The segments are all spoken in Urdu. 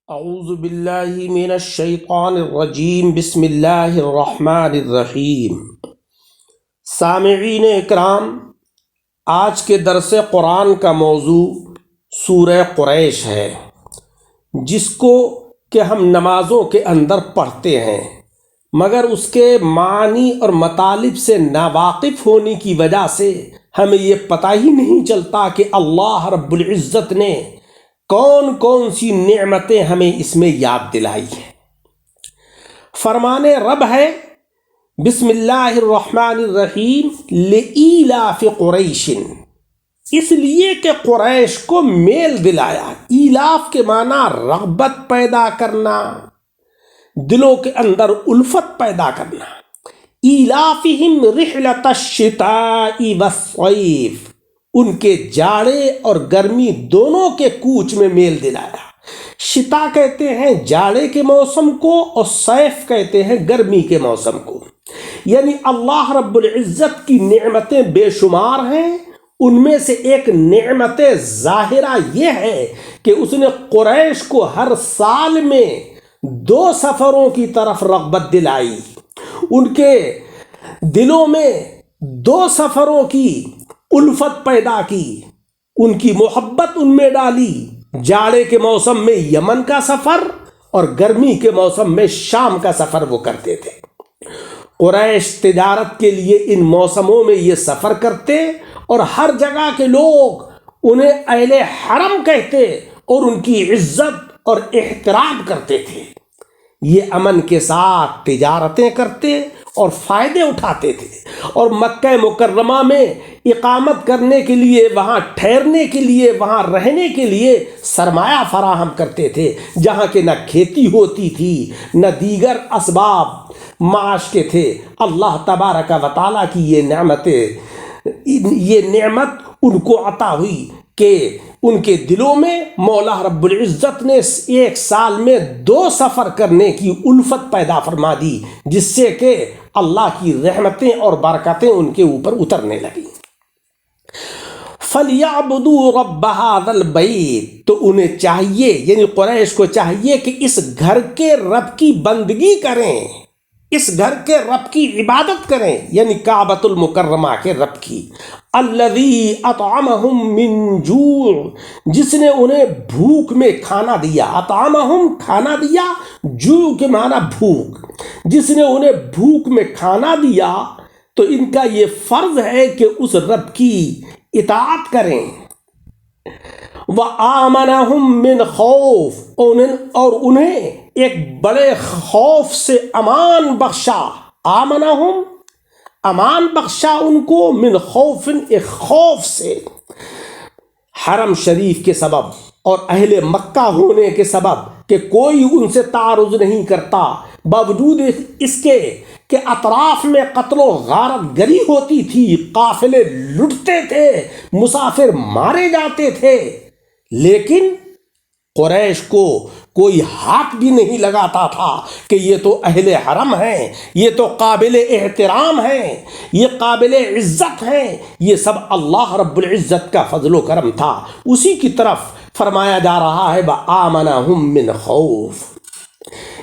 اعوذ باللہ من الشیطان الرجیم بسم اللہ الرحمن الرحیم۔ سامعین اکرام، آج کے درس قرآن کا موضوع سورہ قریش ہے، جس کو کہ ہم نمازوں کے اندر پڑھتے ہیں، مگر اس کے معنی اور مطالب سے ناواقف ہونے کی وجہ سے ہمیں یہ پتہ ہی نہیں چلتا کہ اللہ رب العزت نے کون کون سی نعمتیں ہمیں اس میں یاد دلائی ہیں۔ فرمان رب ہے بسم اللہ الرحمن الرحیم لإیلاف قریش، اس لیے کہ قریش کو میل دلایا۔ ایلاف کے معنی رغبت پیدا کرنا، دلوں کے اندر الفت پیدا کرنا۔ ایلافہم رحلۃ الشتاء والصیف، ان کے جاڑے اور گرمی دونوں کے کوچ میں میل دلایا۔ شتا کہتے ہیں جاڑے کے موسم کو، اور صیف کہتے ہیں گرمی کے موسم کو۔ یعنی اللہ رب العزت کی نعمتیں بے شمار ہیں، ان میں سے ایک نعمت ظاہرہ یہ ہے کہ اس نے قریش کو ہر سال میں 2 سفروں کی طرف رغبت دلائی، ان کے دلوں میں 2 سفروں کی الفت پیدا کی، ان کی محبت ان میں ڈالی۔ جاڑے کے موسم میں یمن کا سفر اور گرمی کے موسم میں شام کا سفر وہ کرتے تھے۔ قریش تجارت کے لیے ان موسموں میں یہ سفر کرتے، اور ہر جگہ کے لوگ انہیں اہل حرم کہتے اور ان کی عزت اور احترام کرتے تھے۔ یہ امن کے ساتھ تجارتیں کرتے اور فائدے اٹھاتے تھے، اور مکہ مکرمہ میں اقامت کرنے کے لیے، وہاں ٹھہرنے کے لیے، وہاں رہنے کے لیے سرمایہ فراہم کرتے تھے، جہاں کہ نہ کھیتی ہوتی تھی نہ دیگر اسباب معاش کے تھے۔ اللہ تبارک و تعالیٰ کی یہ نعمت ان کو عطا ہوئی کہ ان کے دلوں میں مولا رب العزت نے 1 سال میں 2 سفر کرنے کی الفت پیدا فرما دی، جس سے کہ اللہ کی رحمتیں اور برکتیں ان کے اوپر اترنے لگیں۔ فَلْيَعْبُدُوا رَبَّ هَذَا الْبَيْتِ، تو انہیں چاہیے، یعنی قریش کو چاہیے کہ اس گھر کے رب کی بندگی کریں، اس گھر کے رب کی عبادت کریں، یعنی کعبۃ المکرمہ کے رب کی۔ الذی اطعمہم من جوع، جس نے انہیں بھوک میں کھانا دیا۔ اطعمہم کھانا دیا، جوع کے معنی بھوک۔ جس نے انہیں بھوک میں کھانا دیا، تو ان کا یہ فرض ہے کہ اس رب کی اطاعت کریں۔ وَآمَنَهُم مِّنْ خَوْفٍ، اور انہیں ایک بڑے خوف سے امان بخشا۔ آمنہم، امان بخشا ان کو، من خوف، ایک خوف سے۔ حرم شریف کے سبب اور اہل مکہ ہونے کے سبب کہ کوئی ان سے تعارض نہیں کرتا، باوجود اس کے کہ اطراف میں قتل و غارت گری ہوتی تھی، قافلے لٹتے تھے، مسافر مارے جاتے تھے، لیکن قریش کو کوئی ہاتھ بھی نہیں لگاتا تھا کہ یہ تو اہل حرم ہیں، یہ تو قابل احترام ہیں، یہ قابل عزت ہیں۔ یہ سب اللہ رب العزت کا فضل و کرم تھا۔ اسی کی طرف فرمایا جا رہا ہے وَآمَنَهُم مِّنْ خَوْفٍ،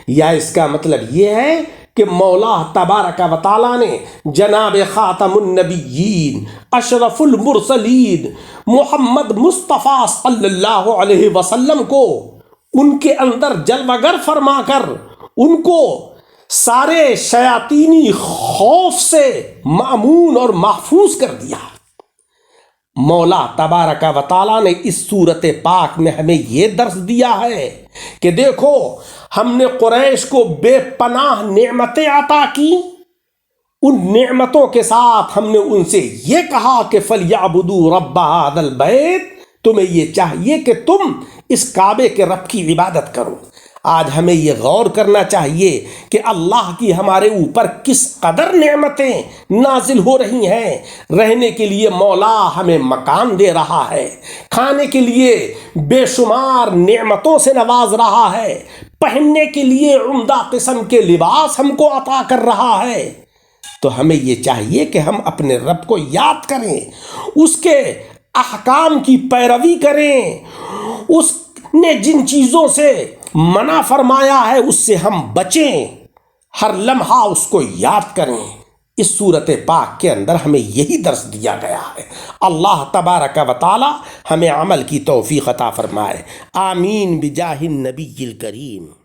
یا اس کا مطلب یہ ہے کہ مولا تبارک و تعالیٰ نے جناب خاتم النبیین، اشرف المرسلین، محمد مصطفیٰ صلی اللہ علیہ وسلم کو ان کے اندر جلوہ گر فرما کر ان کو سارے شیاطینی خوف سے مأمون اور محفوظ کر دیا۔ مولا تبارک و تعالیٰ نے اس صورت پاک میں ہمیں یہ درس دیا ہے کہ دیکھو، ہم نے قریش کو بے پناہ نعمتیں عطا کی، ان نعمتوں کے ساتھ ہم نے ان سے یہ کہا کہ فَلْيَعْبُدُوا رَبَّ هَذَا الْبَيْتِ، تمہیں یہ چاہیے کہ تم اس کعبے کے رب کی عبادت کرو۔ آج ہمیں یہ غور کرنا چاہیے کہ اللہ کی ہمارے اوپر کس قدر نعمتیں نازل ہو رہی ہیں۔ رہنے کے لیے مولا ہمیں مکان دے رہا ہے، کھانے کے لیے بے شمار نعمتوں سے نواز رہا ہے، پہننے کے لیے عمدہ قسم کے لباس ہم کو عطا کر رہا ہے۔ تو ہمیں یہ چاہیے کہ ہم اپنے رب کو یاد کریں، اس کے احکام کی پیروی کریں، اس نے جن چیزوں سے منع فرمایا ہے اس سے ہم بچیں، ہر لمحہ اس کو یاد کریں۔ اس صورت پاک کے اندر ہمیں یہی درس دیا گیا ہے۔ اللہ تبارک و تعالی ہمیں عمل کی توفیق عطا فرمائے، آمین بجاہ النبی الکریم۔